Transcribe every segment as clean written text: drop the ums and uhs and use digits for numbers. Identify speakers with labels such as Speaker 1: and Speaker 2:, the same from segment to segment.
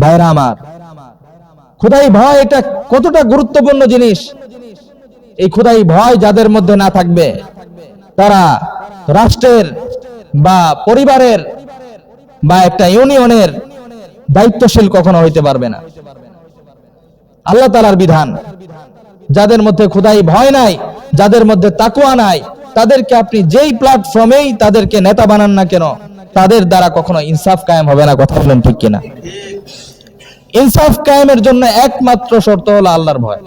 Speaker 1: ভাইরা আমার, খোদাই ভয় এটা কতটা গুরুত্বপূর্ণ জিনিস। এই খোদাই ভয় যাদের মধ্যে না থাকবে, তারা রাষ্ট্রের বা পরিবারের বা একটা ইউনিয়নের দায়িত্বশীল কখনো হইতে পারবে না। আল্লাহ তাআলার বিধান, যাদের মধ্যে খোদাই ভয় নাই, যাদের মধ্যে তাকওয়া নাই, তাদেরকে আপনি যেই প্ল্যাটফর্মেই তাদেরকে নেতা বানান না কেন, তাদের দ্বারা কখনো ইনসাফ কায়েম হবে না। কথা বলেন ঠিক কিনা? ইনসাফ কায়েমের জন্য একমাত্র শর্ত হলো আল্লাহর ভয়।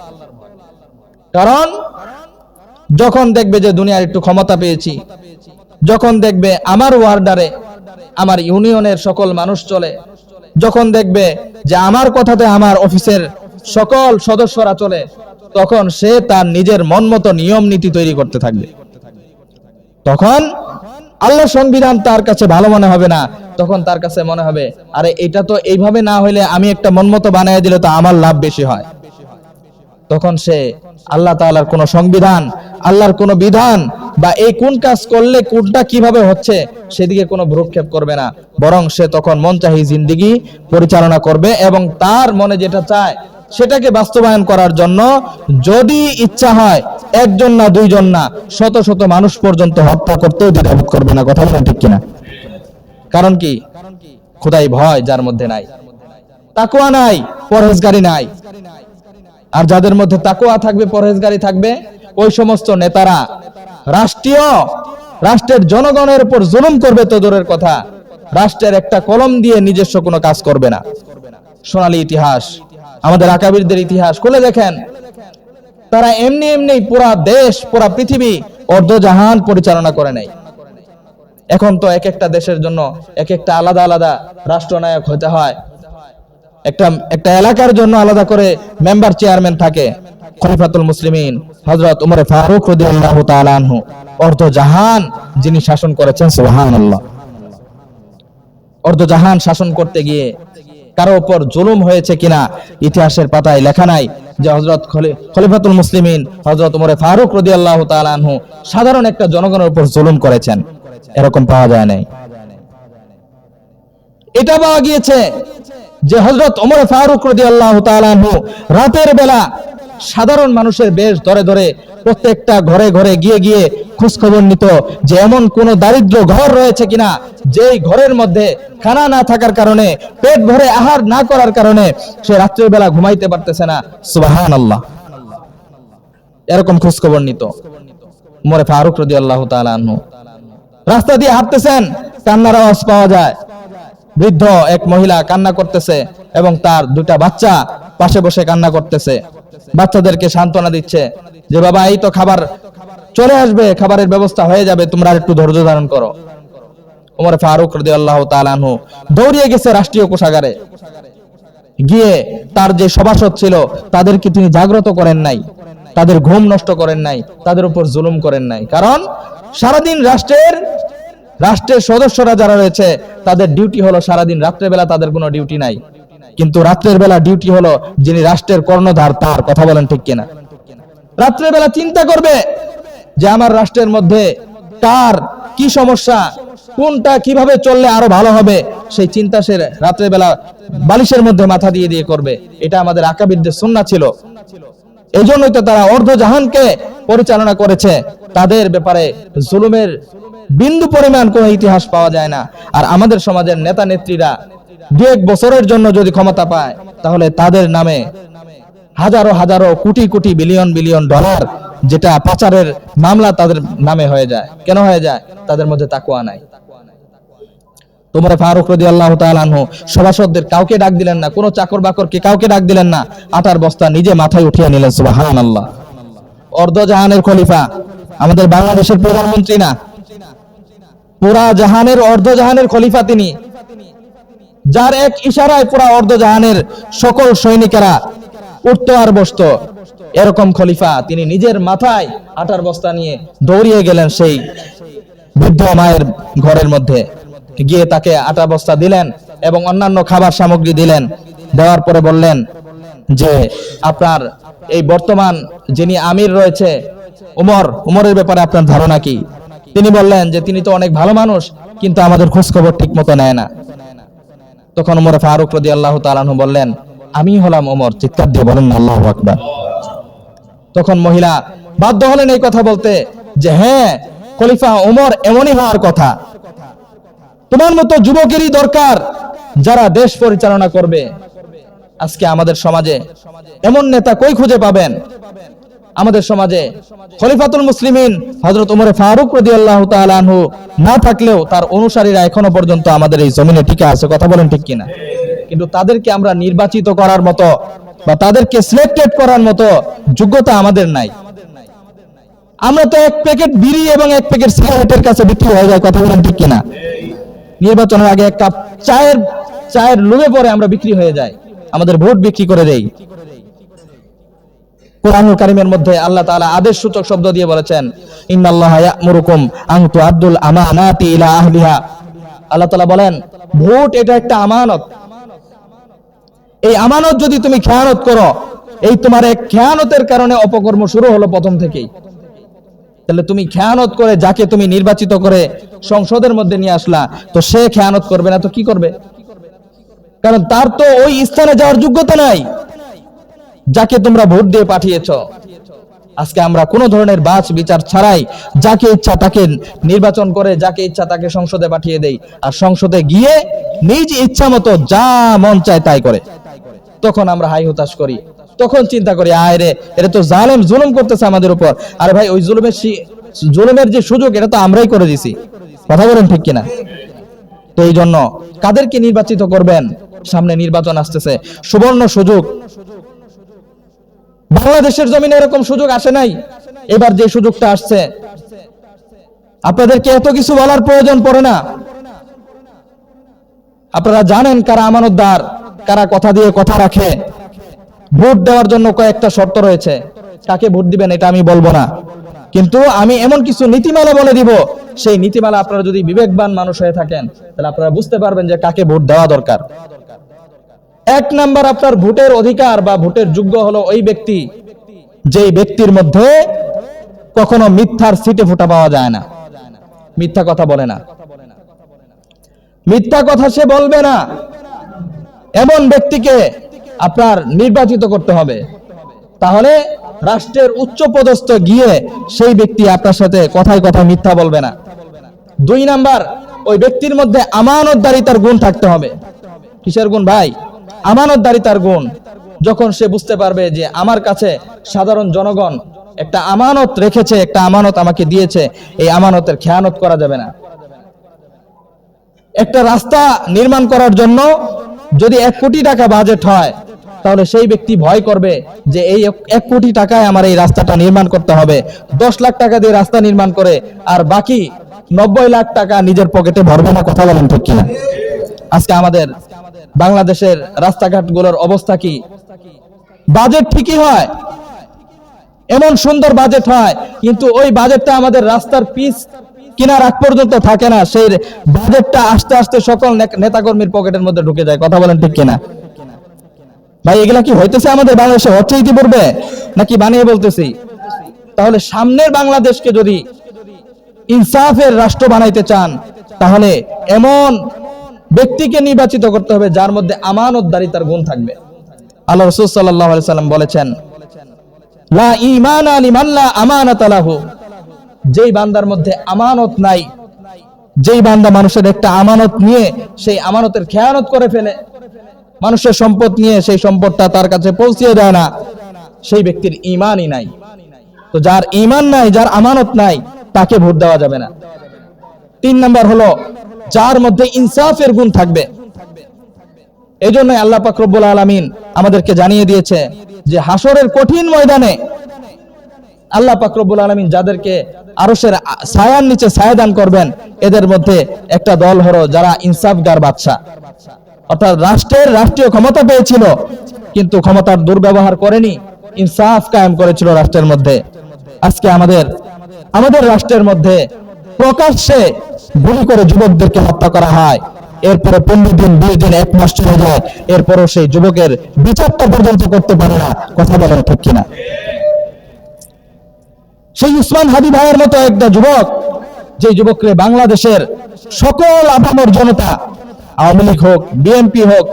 Speaker 1: কারণ যখন দেখবে যে দুনিয়ার একটু ক্ষমতা পেয়েছি, যখন দেখবে আমার ওয়ার্ডারে আমার ইউনিয়নের সকল মানুষ চলে, যখন দেখবে যে আমার কথাতে আমার অফিসের সকল সদস্যরা চলে, তখন সে তার নিজের মন মতো নিয়ম নীতি তৈরি করতে থাকবে। তখন আল্লাহর সংবিধান তার কাছে ভালো মনে হবে না। তখন তার কাছে মনে হবে, আরে এটা তো এইভাবে না হইলে আমি একটা মন মতো বানিয়ে দিলে তো আমার লাভ বেশি হয়। তখন সে আল্লাহ তাআলার কোন সংবিধান, আল্লাহর কোন বিধান বা এই কোন কাজ করলে কোনটা কিভাবে হচ্ছে সেদিকে কোনো ভ্রুক্ষেপ করবে না, বরং সে তখন মনচাহি জিন্দেগি পরিচালনা করবে এবং তার মনে যেটা চায় সেটাকে বাস্তবায়ন করার জন্য যদি ইচ্ছা হয় একজন না দুইজন না শত শত মানুষ পর্যন্ত হত্যা করতেও দ্বিধাবোধ করবে না। কথা বলেন ঠিক কিনা? কারণ কি? খোদাই ভয় যার মধ্যে নাই, তাকওয়া নাই, পরহেজগারি নাই। আর যাদের মধ্যে তাকওয়া থাকবে, পরহেজগারি থাকবে, ওই সমস্ত নেতারা রাষ্ট্রের জনগণের উপর জুলুম করবে তো দূরের কথা, রাষ্ট্রের একটা কলম দিয়ে নিজস্ব কোনো কাজ করবে না। সোনালী ইতিহাস, আমাদের আকাবিরদের ইতিহাস খুলে দেখেন, তারা এমনি এমনি পুরা দেশ, পুরা পৃথিবী, অর্ধজাহান পরিচালনা করে নাই। এখন তো এক একটা দেশের জন্য এক একটা আলাদা আলাদা রাষ্ট্রনায়ক হতে হয়, একটা এলাকার জন্য আলাদা করে মেম্বার চেয়ারম্যান থাকে। খলিফাতুল মুসলিমিন হযরত ওমর ফারুক রাদিয়াল্লাহু তাআলা আনহু অর্ধজাহান যিনি শাসন করেছেন, সুবহানাল্লাহ। অর্ধজাহান শাসন করতে গিয়ে কারো উপর জুলুম হয়েছে কিনা ইতিহাসের পাতায় লেখা নাই যে হযরত খলিফাতুল মুসলিমিন হযরত ওমর ফারুক রাদিয়াল্লাহু তাআলা আনহু সাধারণ একটা জনগণের উপর জুলুম করেছেন, এরকম পাওয়া যায় নাই। এটা পাওয়া গিয়েছে যে হযরত ওমর ফারুক রাদিয়াল্লাহু তাআলা আনহু রাতের বেলা সাধারণ মানুষের বেশ ধরে ধরে প্রত্যেকটা ঘরে ঘরে গিয়ে গিয়ে খোঁজ খবর নিত যে এমন কোন দারিদ্র ঘর রয়েছে কিনা যেই ঘরের মধ্যে খানা না থাকার কারণে, পেট ভরে আহার না করার কারণে সে রাত্রের বেলা ঘুমাইতে পারতেছে না। সুবহানাল্লাহ। এরকম খোঁজ খবর নিত ওমর ফারুক রাদিয়াল্লাহু তাআলা আনহু। রাস্তা দিয়ে হাঁটতেছেন, কান্নার আওয়াজ পাওয়া যায়, বৃদ্ধ এক মহিলা কান্না করতেছে এবং তার দুটা বাচ্চা পাশে বসে কান্না করতেছে। বাচ্চাদেরকে সান্ত্বনা দিচ্ছে যে বাবা এই তো খাবার চলে আসবে, খাবারের ব্যবস্থা হয়ে যাবে, তোমরা একটু ধৈর্য ধারণ করো। ওমর ফারুক রাদিয়াল্লাহু তাআলা আনহু দৌড়িয়ে গেছে রাষ্ট্রীয় কোষাগারে, গিয়ে তার যে সভাসদ ছিল তাদেরকে তিনি জাগ্রত করেন নাই, তাদের ঘুম নষ্ট করেন নাই, তাদের উপর জুলুম করেন নাই। কারণ সারাদিন রাষ্ট্রের সদস্যরা যারা রয়েছে তাদের ডিউটি হলো সারাদিন, রাত্রের বেলা তাদের কোনো ডিউটি নাই। কিন্তু রাত্রের বেলা ডিউটি হলো যিনি রাষ্ট্রের কর্ণধার তার। কথা বলেন ঠিক কিনা? রাত্রের বেলা চিন্তা করবে যে আমার রাষ্ট্রের মধ্যে কার কি সমস্যা, কোনটা কিভাবে চললে আরো ভালো হবে, সেই চিন্তা সে রাত্রের বেলা বালিশের মধ্যে মাথা দিয়ে দিয়ে করবে। এটা আমাদের আকাবিরদের সুন্নাহ ছিল। এই জন্যই তো তারা অর্ধজাহানকে পরিচালনা করেছে। তাদের ব্যাপারে জুলুমের বিন্দু পরিমাণ কোনো ইতিহাস পাওয়া যায় না। আর আমাদের সমাজের নেতা নেত্রীরা দু এক বছরের জন্য যদি ক্ষমতা পায়, তাহলে তাদের নামে হাজারো হাজারো crore crore billion billion dollar যেটা পাচারের মামলা তাদের নামে হয়ে যায়। কেন হয়ে যায়? তাদের মধ্যে তাকওয়া নাই। ওমর ফারুক রাদিয়াল্লাহু তাআলা আনহু সভাসদদের কাউকে ডাক দিলেন না, কোনো চাকর বাকরকে কাউকে ডাক দিলেন না, আটার বস্তা নিজে মাথায় উঠিয়ে নিলেন। সুবহানাল্লাহ। অর্ধজাহানের খলিফা, আমাদের বাংলাদেশের প্রধানমন্ত্রী না, পুরা জাহানের অর্ধজাহানের খলিফা তিনি, যার এক ইশারায় পুরা অর্ধজাহানের সকল সৈনিকেরা উঠতো আর বসতো। এরকম খলিফা তিনি নিজের মাথায় আটার বস্তা নিয়ে দৌড়িয়ে গেলেন সেই বৃদ্ধ মায়ের ঘরের মধ্যে, গিয়ে তাকে আটা বস্তা দিলেন এবং অন্যান্য খাবার সামগ্রী দিলেন। দেওয়ার পরে বললেন যে আপনার এই বর্তমান যিনি আমির রয়েছে উমরের ব্যাপারে আপনার ধারণা কি? তিনি বললেন যে তিনি তো অনেক ভালো মানুষ, কিন্তু আমাদের খোঁজ খবর ঠিক মতো নেয় না। তখন ওমর ফারুক রাদিয়াল্লাহু তাআলা আনহু বললেন, আমি হলাম ওমর। চিৎকার দিয়ে বলেন আল্লাহু আকবার। তখন মহিলা বাধ্য হলেন এই কথা বলতে যে হ্যাঁ, খলিফা ওমর এমনই হওয়ার কথা। তোমার মতো যুবকেরই দরকার যারা দেশ পরিচালনা করবে। আজকে আমাদের সমাজে এমন নেতা কই খুঁজে পাবেন? আমাদের সমাজে খলিফাতুল মুসলিমিন হযরত ওমর ফারুক রাদিয়াল্লাহু তাআলা আনহু না থাকলেও তার অনুসারীরা এখনো পর্যন্ত আমাদের এই জমিনে টিকে আছে। কথা বলেন ঠিক কিনা? কিন্তু তাদেরকে আমরা নির্বাচিত করার মতো বা তাদেরকে সিলেক্টেড করার মতো যোগ্যতা আমাদের নাই। আমরা তো এক প্যাকেট বিড়ি এবং এক প্যাকেট সিগারেটের কাছে বিক্রি হয়ে যায়। কথা বলেন ঠিক কিনা? নির্বাচনের আগে এক কাপ চায়ের লোভে পরে আমরা বিক্রি হয়ে যাই, আমাদের ভোট বিক্রি করে দেই। কোরআনুল কারীমের মধ্যে আল্লাহ তাআলা আদেশ সূচক শব্দ দিয়ে বলেছেন, ইন্নাল্লাহা ইয়া'মুরুকুম আন তুআদ্দুল আমানাতি ইলা আহলিহা। আল্লাহ তাআলা বলেন, ভোট এটা একটা আমানত। এই আমানত যদি তুমি খেয়ানত করো, এই তোমার এক খেয়ানতের কারণে অপকর্ম শুরু হলো প্রথম থেকেই। তাহলে তুমি খেয়ানত করে যাকে তুমি নির্বাচিত করে সংসদের মধ্যে নিয়ে আসলা, তো সে খেয়ানত করবে না তো কি করবে? কারণ তার তো ওই স্থানে যাওয়ার যোগ্যতা নাই যাকে তোমরা ভোট দিয়ে পাঠিয়েছো। আজকে আমরা কোনো ধরনের বাছ বিচার ছাড়াই যাকে ইচ্ছা তাকে নির্বাচন করে, যাকে ইচ্ছা তাকে সংসদে পাঠিয়ে দেই, আর সংসদে গিয়ে নিজ ইচ্ছা মতো যা মন চায় তাই করে। তখন আমরা হাই হতাশ করি, তখন চিন্তা করি আয় রে, এটা তো জালেম জুলুম করতেছে আমাদের উপর। আরে ভাই, ওই জুলুমের যে সুযোগ এটা তো আমরাই করে দিছি। কথা বলেন ঠিক কিনা? তো এই জন্য কাদেরকে নির্বাচিত করবেন? সামনে নির্বাচন আসতেছে, সুবর্ণ সুযোগ। বাংলাদেশের জমিনে এরকম সুযোগ আসে নাই, এবার যে সুযোগটা আসছে আপনাদেরকে এত কিছু বলার প্রয়োজন পড়ে না। আপনারা জানেন কারা আমানতদার, কারা কথা দিয়ে কথা রাখে। ভোট দেওয়ার জন্য কয়েকটা শর্ত রয়েছে। কাকে ভোট দিবেন এটা আমি বলবো না, কিন্তু আমি এমন কিছু নীতিমালা বলে দিব, সেই নীতিমালা আপনারা যদি বিবেকবান মানুষ হয়ে থাকেন তাহলে আপনারা বুঝতে পারবেন যে কাকে ভোট দেওয়া দরকার। এক নাম্বার, আপনার ভোটের অধিকার বা ভোটের যোগ্য হলো ওই ব্যক্তি যেই ব্যক্তির মধ্যে কখনো মিথ্যার ছিটে ফোঁটা পাওয়া যায় না, মিথ্যা কথা বলে না, মিথ্যা কথা সে বলবে না। এমন ব্যক্তিকে আপনার নির্বাচিত করতে হবে, তাহলে রাষ্ট্রের উচ্চ পদস্থ গিয়ে সেই ব্যক্তি আপনার সাথে কথায় কথায় মিথ্যা বলবে না। দুই নাম্বার, ওই ব্যক্তির মধ্যে আমানতদারিতার গুণ থাকতে হবে। কিসের গুণ ভাই? আমানতদারিতার গুণ। যখন সে বুঝতে পারবে যে আমার কাছে সাধারণ জনগণ একটা আমানত রেখেছে, একটা আমানত আমাকে দিয়েছে, এই আমানতের খেয়ানত করা যাবে না। একটা রাস্তা নির্মাণ করার জন্য যদি 1 কোটি টাকা বাজেট হয়, তাহলে সেই ব্যক্তি ভয় করবে যে এই 1 কোটি টাকায় আমার এই রাস্তাটা নির্মাণ করতে হবে। 10 লাখ টাকা দিয়ে রাস্তা নির্মাণ করে আর বাকি 90 লাখ টাকা নিজের পকেটে ভরবে না। কথা বলেন ঠিক কিনা? আজকে আমাদের বাংলাদেশের রাস্তাঘাটগুলোর অবস্থা কি? বাজেট ঠিকই হয়, এমন সুন্দর বাজেট হয়, কিন্তু ওই বাজেটটা আমাদের রাস্তার পিচ কিনার আগ পর্যন্ত থাকে না। সেই বাজেটটা আস্তে আস্তে সকল নেতাকর্মীর পকেটের মধ্যে ঢুকে যায়। কথা বলেন ঠিক কিনা? ভাই, এগুলা কি হইতেছে আমাদের বাংলাদেশে? হচ্ছে ইতিপূর্বে নাকি বানিয়ে বলতেছি? তাহলে সামনের বাংলাদেশকে যদি ইনসাফের রাষ্ট্র বানাইতে চান, তাহলে এমন ব্যক্তিকে নির্বাচিত করতে হবে যার মধ্যে আমানতদারিতার গুণ থাকবে। আল্লাহ রাসূল সাল্লাল্লাহু আলাইহি সাল্লাম বলেছেন, লা ঈমানা লিমান লা আমানাতা লাহু। যেই বান্দার মধ্যে আমানত নাই, যেই বান্দা মানুষের একটা আমানত নিয়ে সেই আমানতের খেয়ানত করে ফেলে, মানুষের সম্পদ নিয়ে সেই সম্পদটা তার কাছে পৌঁছিয়ে দেয় না, সেই ব্যক্তির ঈমানই নাই। তো যার ঈমান নাই, যার আমানত নাই, তাকে ভোট দেওয়া যাবে না। 3 নাম্বার হলো যার মধ্যে ইনসাফের গুণ থাকবে। এই জন্য আল্লাহ পাক রব্বুল আলামিন আমাদেরকে জানিয়ে দিয়েছে যে হাসরের কঠিন ময়দানে আল্লাহ পাক রব্বুল আলামিন যাদেরকে আরশের ছায়ার নিচে ছায়া দান করবেন, এদের মধ্যে একটা দল হলো যারা ইনসাফগার বাদশা, অর্থাৎ রাষ্ট্রীয় ক্ষমতা পেয়েছিল কিন্তু ক্ষমতার দুর্ব্যবহার করেনি, ইনসাফ কায়েম করেছিল রাষ্ট্রের মধ্যে। আজকে আমাদের রাষ্ট্রের মধ্যে প্রকাশ্যে গুলি করে যুবকদেরকে হত্যা করা হয়, এরপরে 15 দিন 20 দিন 1 মাস চলে যায়, এরপরও সেই যুবকের বিচারটা পর্যন্ত করতে পারে না। কথা বলেন ঠিক কিনা? সেই উসমান হাদি ভাইয়ের মতো একটা যুবক, যে যুবককে বাংলাদেশের সকল আপামর জনতা আওয়ামী লীগ হোক, বিএনপি হোক,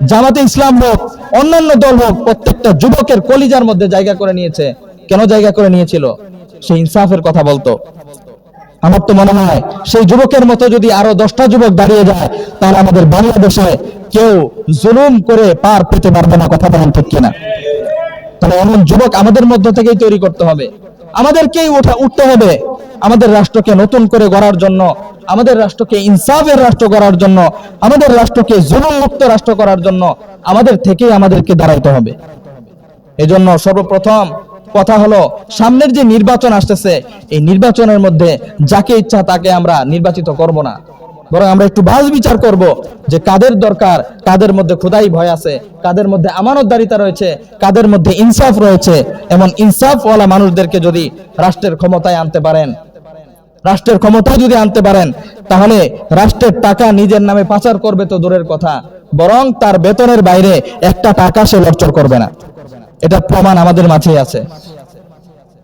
Speaker 1: জামাতে ইসলাম হোক, অন্যান্য দল হোক, প্রত্যেকটা যুবকের কলিজার মধ্যে জায়গা করে নিয়েছে। কেন জায়গা করে নিয়েছিল? সেই ইনসাফের কথা বলতো। আমার তো মনে হয় সেই যুবকের মতো যদি আরো 10টা যুবক দাঁড়িয়ে যায়, তাহলে আমাদের বাংলাদেশে কেউ জুলুম করে পার পেতে পারবে না। কথা বলেন ঠিক কিনা? তাহলে এমন যুবক আমাদের মধ্য থেকেই তৈরি করতে হবে, আমাদেরকেই উঠতে হবে আমাদের রাষ্ট্রকে নতুন করে গড়ার জন্য, আমাদের রাষ্ট্রকে ইনসাফের রাষ্ট্র করার জন্য, আমাদের রাষ্ট্রকে জুলুম মুক্ত রাষ্ট্র করার জন্য আমাদের থেকেই আমাদেরকে দাঁড়াইতে হবে। এজন্য সর্বপ্রথম কথা হলো, সামনের যে নির্বাচন আসতেছে, এই নির্বাচনের মধ্যে যাকে ইচ্ছা তাকে আমরা নির্বাচিত করব না, বরং আমরা একটু বাজ বিচার করব যে কাদের দরকার, কাদের মধ্যে খোদাই ভয় আছে, কাদের মধ্যে আমানতদারিতা রয়েছে, কাদের মধ্যে ইনসাফ রয়েছে। এমন ইনসাফওয়ালা মানুষদেরকে যদি রাষ্ট্রের ক্ষমতায় আনতে পারেন, রাষ্ট্রের ক্ষমতায় যদি আনতে পারেন, তাহলে রাষ্ট্রের টাকা নিজের নামে পাচার করবে তো দূরের কথা, বরং তার বেতনের বাইরে একটা টাকা সে লরচর করবে না। এটা প্রমাণ আমাদের মাঝেই আছে।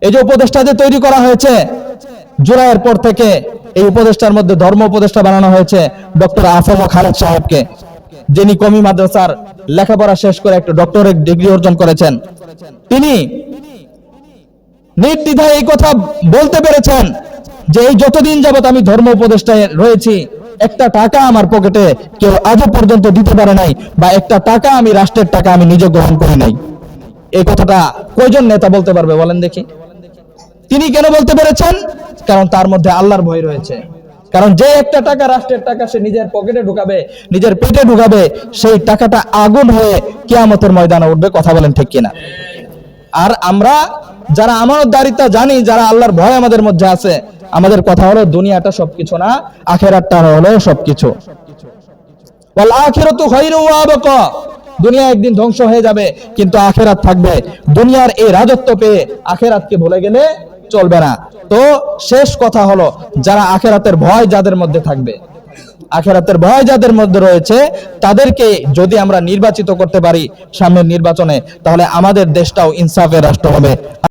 Speaker 1: এই যে উপদেষ্টা যে তৈরি করা হয়েছে, জুলাইয়ের পর থেকে এই উপদেষ্টার মধ্যে ধর্ম উপদেষ্টা বানানো হয়েছে ডক্টর আফম খালেদ সাহেবকে, যিনি কমি মাদ্রাসার লেখাপড়া শেষ করে একটা ডক্টরেট ডিগ্রি অর্জন করেছেন। তিনি নির্দ্বিধায় এই কথা বলতে পেরেছেন যে এই যতদিন যাবত আমি ধর্ম উপদেষ্টায় রয়েছি, একটা টাকা আমার পকেটে কেউ আজও পর্যন্ত দিতে পারে নাই, বা একটা টাকা আমি রাষ্ট্রের টাকা আমি নিজে গ্রহণ করি নাই। এই কথাটা কয়জন নেতা বলতে পারবে বলেন দেখি? তিনি কেন বলতে পেরেছেন? কারণ তার মধ্যে আল্লাহর ভয় রয়েছে। কারণ যে একটা টাকা রাষ্ট্রের টাকা সে নিজের পকেটে ঢুকাবে, নিজের পেটে ঢুকাবে, সেই টাকাটা আগুন হয়ে কিয়ামতের ময়দানে উঠবে। কথা বলেন ঠিক কিনা? আর আমরা যারা আমানতদারিতা জানি, যারা আল্লাহর ভয় আমাদের মধ্যে আছে, আমাদের কথা হলো দুনিয়াটা সবকিছু না, আখিরাতটা হলো সবকিছু। ওয়াল আখিরাতু খায়রু ওয়া আবকা, দুনিয়া একদিন ধ্বংস হয়ে যাবে, কিন্তু আখিরাত থাকবে। দুনিয়ার এই রাজত্ব পেয়ে আখিরাতকে ভুলে গেলে চলবে না। তো শেষ কথা হলো, যারা আখিরাতের ভয় যাদের মধ্যে থাকবে, আখিরাতের ভয় যাদের মধ্যে রয়েছে, তাদেরকে যদি আমরা নির্বাচিত করতে পারি সামনের নির্বাচনে, তাহলে আমাদের দেশটাও ইনসাফের রাষ্ট্র হবে।